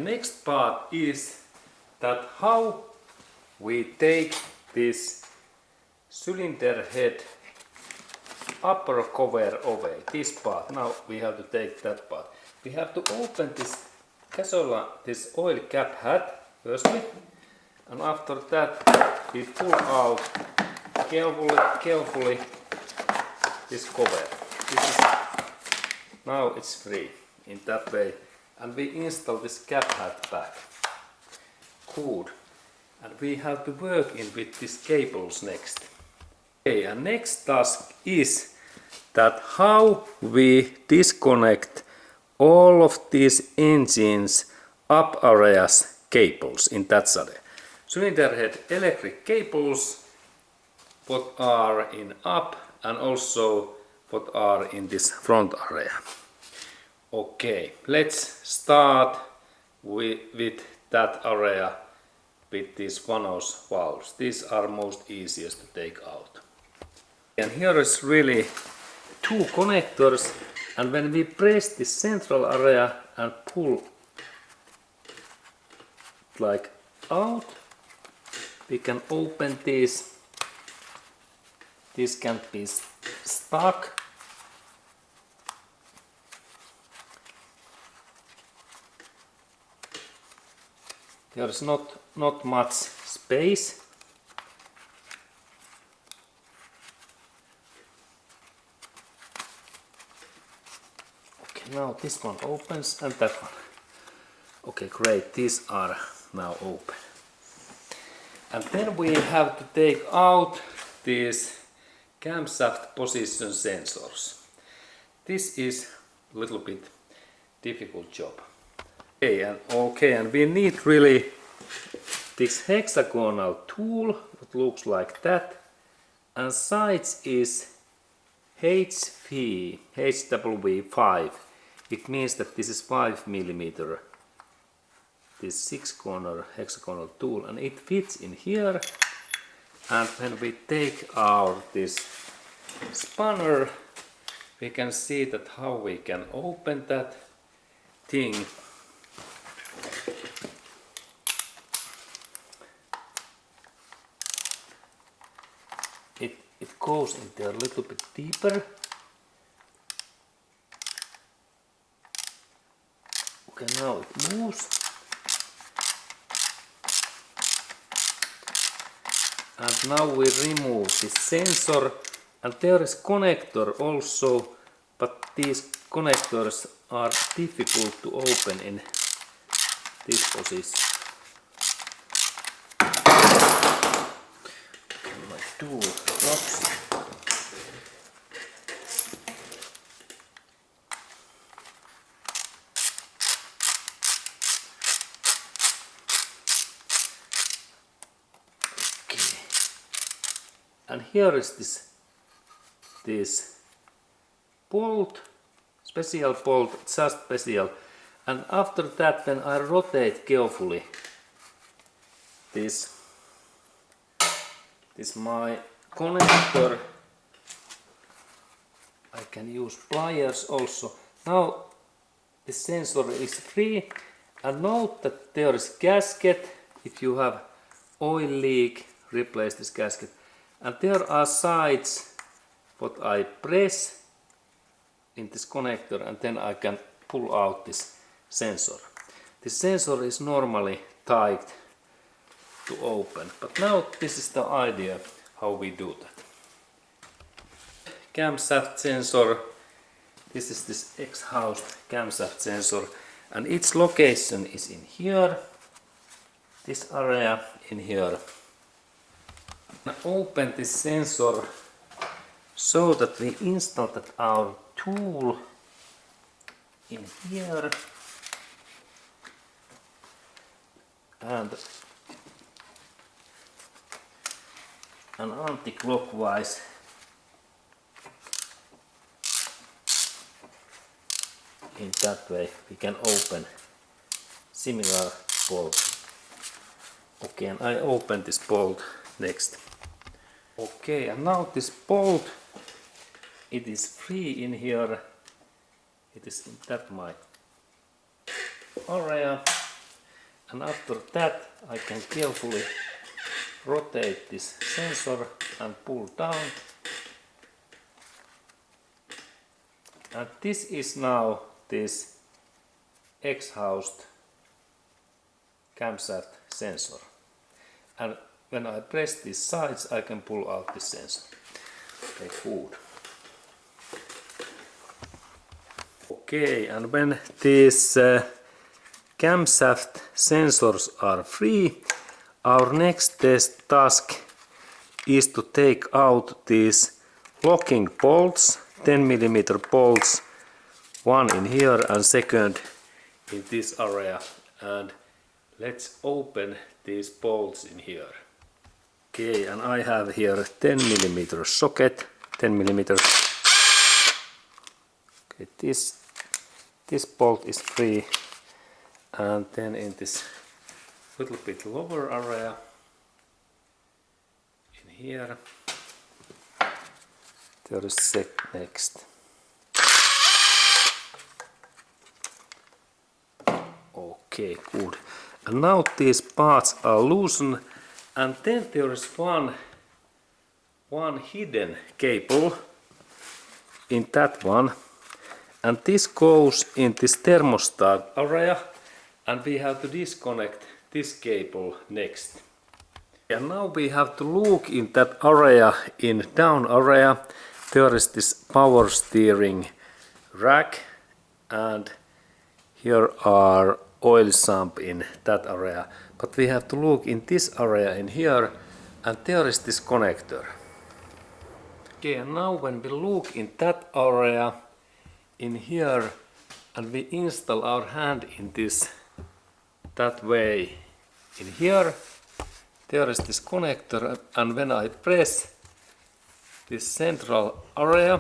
and next part is that how we take this cylinder head upper cover away, this part. Now we have to take that part. We have to open this casola, this oil cap hat firstly, and after that we pull out carefully this cover. Now it's free in that way, and we install this cap hat back. Good. And we have to work in with these cables next. Okay, and next task is that how we disconnect all of these engines up areas cables in that side. Cylinder head electric cables what are in up and also what are in this front area. Okay, let's start with that area with these one-nose valves. These are most easiest to take out. And here is really two connectors, and when we press this central area and pull like out, we can open this. This can't be stuck. There is not much space. Okay, now this one opens and that one. Okay, great, these are now open. And then we have to take out these camshaft position sensors. This is a little bit difficult job. Okay, and we need really this hexagonal tool that looks like that, and size is HW5. It means that this is 5 mm. This 6-corner hexagonal tool, and it fits in here. And when we take out this spanner, we can see that how we can open that thing. It goes in there a little bit deeper. Okay, now it moves. And now we remove this sensor, and there is connector also, but these connectors are difficult to open in this position. Okay, my tool blocks. And here is this bolt, special bolt, just special. And after that, when I rotate carefully this my connector, I can use pliers also. Now the sensor is free, and note that there is gasket. If you have oil leak, replace this gasket. And there are sides what I press in this connector, and then I can pull out this sensor. This sensor is normally tight to open, but now this is the idea how we do that. Camshaft sensor. This is this exhaust camshaft sensor, and its location is in here, this area in here. Open this sensor so that we install that our tool in here, and anti-clockwise in that way we can open similar bolt. Okay, and I open this bolt next. Okay, and now this bolt, it is free in here. It is in that my area, and after that I can carefully rotate this sensor and pull down. And this is now this exhaust camshaft sensor. And when I press these sides, I can pull out this sensor. Okay, good. Okay, and when these camshaft sensors are free, our next task is to take out these locking bolts, 10mm bolts, one in here and second in this area, and let's open these bolts in here. Okay, and I have here 10mm socket, 10mm. Okay, this bolt is free, and then in this little bit lower area in here there is set next. Okay, good. And now these parts are loosened, and then there is one hidden cable in that one, and this goes in this thermostat area, and we have to disconnect this cable next. And now we have to look in that area, in down area. There is this power steering rack, and here are oil sump in that area. But we have to look in this area in here, and there is this connector. Okay, and now when we look in that area in here, and we install our hand in this that way in here, there is this connector, and when I press this central area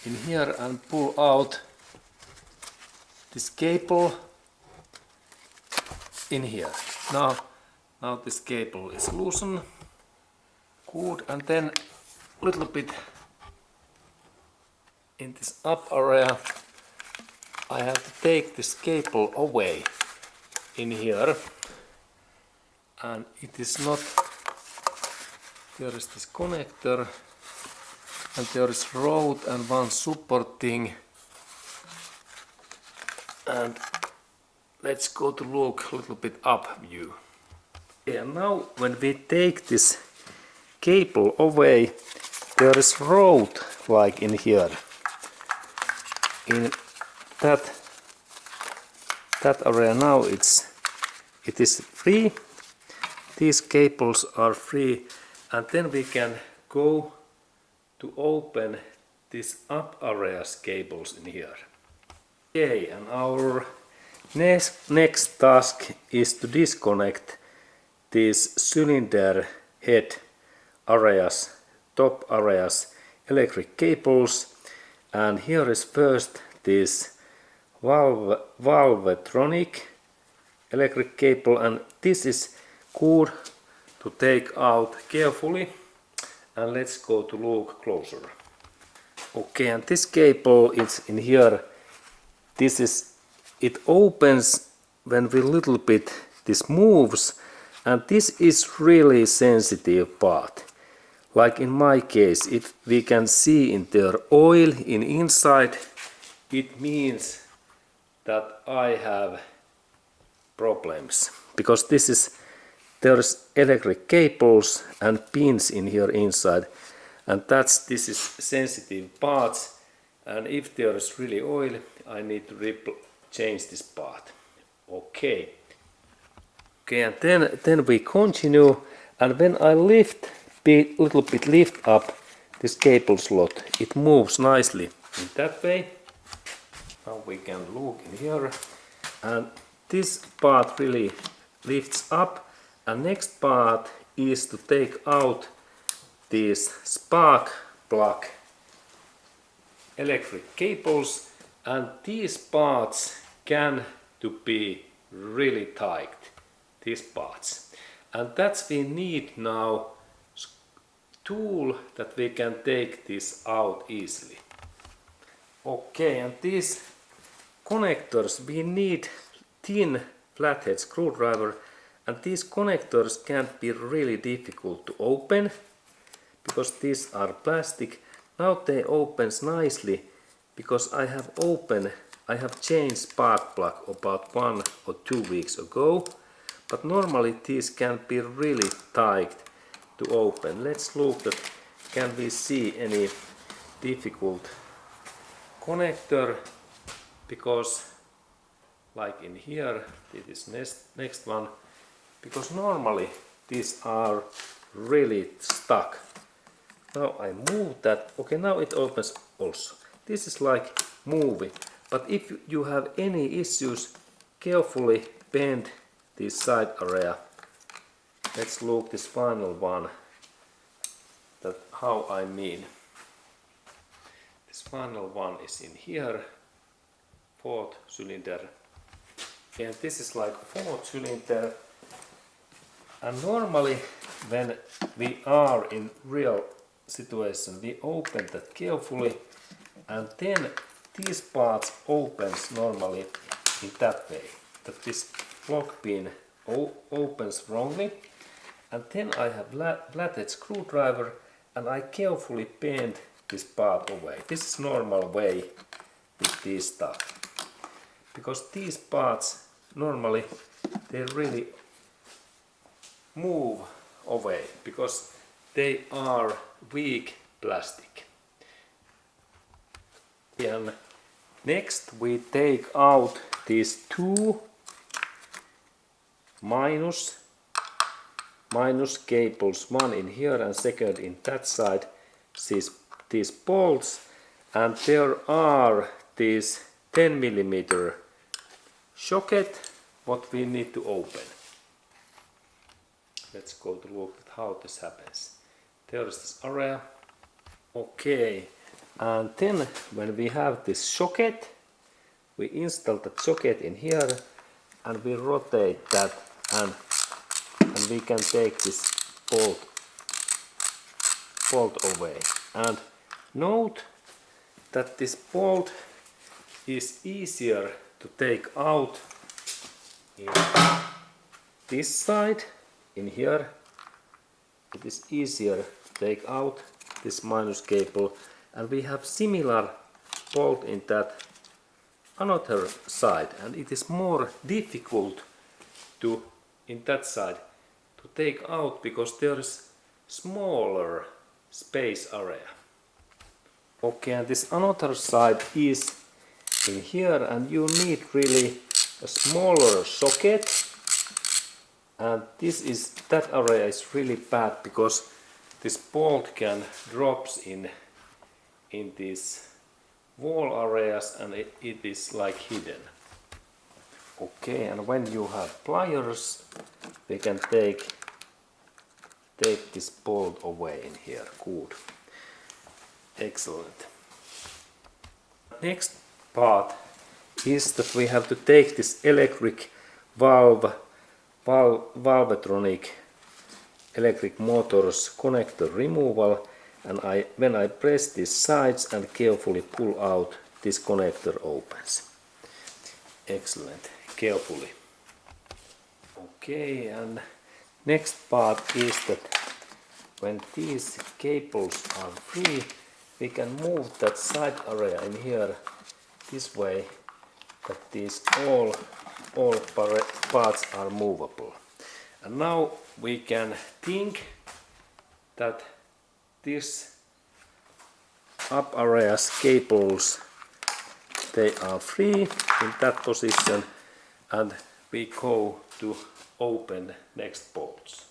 in here and pull out this cable in here. Now this cable is loosened. Good, and then a little bit in this up area I have to take this cable away in here, and it is not, there is this connector and there is rod and one supporting, and let's go to look a little bit up view. And now when we take this cable away, there is rod like in here. In that area now it is free. These cables are free, and then we can go to open this up areas cables in here. Okay, and our next task is to disconnect these cylinder head areas, top areas electric cables, and here is first this valvetronic electric cable, and this is good to take out carefully, and let's go to look closer. Okay, and this cable is in here. It opens when we little bit this moves, and this is really sensitive part. Like in my case, if we can see in there oil in inside, it means that I have problems, because there's electric cables and pins in here inside, and this is sensitive parts, and if there is really oil, I need to change this part. Okay, and then we continue, and when I little bit lift up this cable slot, it moves nicely in that way. Now we can look in here, and this part really lifts up, and next part is to take out these spark plug electric cables, and these parts can to be really tight, these parts, and that's we need now tool that we can take this out easily. Okay, and these connectors, we need thin flathead screwdriver, and these connectors can't be really difficult to open because these are plastic. Now they opens nicely because I have changed spark plug about 1 or 2 weeks ago, but normally these can be really tight to open. Let's look that can we see any difficult connector, because like in here, this is next one, because normally these are really stuck. Now I move that. Okay, now it opens also. This is like moving, but if you have any issues, carefully bend this side area. Let's look this final one, that how I mean. This final one is in here, 4th cylinder, and this is like 4th cylinder. And normally when we are in real situation, we open that carefully, and then these parts opens normally in that way, that this lock pin opens wrongly, and then I have flathead screwdriver and I carefully bend this part away. This is normal way with this stuff, because these parts normally they really move away because they are weak plastic. And next we take out these two minus cables, one in here and second in that side, these bolts, and there are these 10 mm socket what we need to open. Let's go to look at how this happens. There is this area. Okay, and then when we have this socket, we install the socket in here and we rotate that, and we can take this bolt away. And note that this bolt is easier to take out in this side. In here it is easier to take out this minus cable, and we have similar bolt in that another side, and it is more difficult to in that side to take out because there is smaller space area. Okay, and this another side is in here, and you need really a smaller socket, and that area is really bad because this bolt can drops in these wall areas, and it is like hidden. Okay, and when you have pliers, we can take this bolt away in here. Good. Excellent. Next part is that we have to take this electric valvetronic electric motors connector removal, and when I press these sides and carefully pull out, this connector opens. Excellent. Carefully. Okay, and next part is that when these cables are free, we can move that side area in here this way, that these all parts are movable. And now we can think that this up areas cables, they are free in that position, and we go to open next bolts.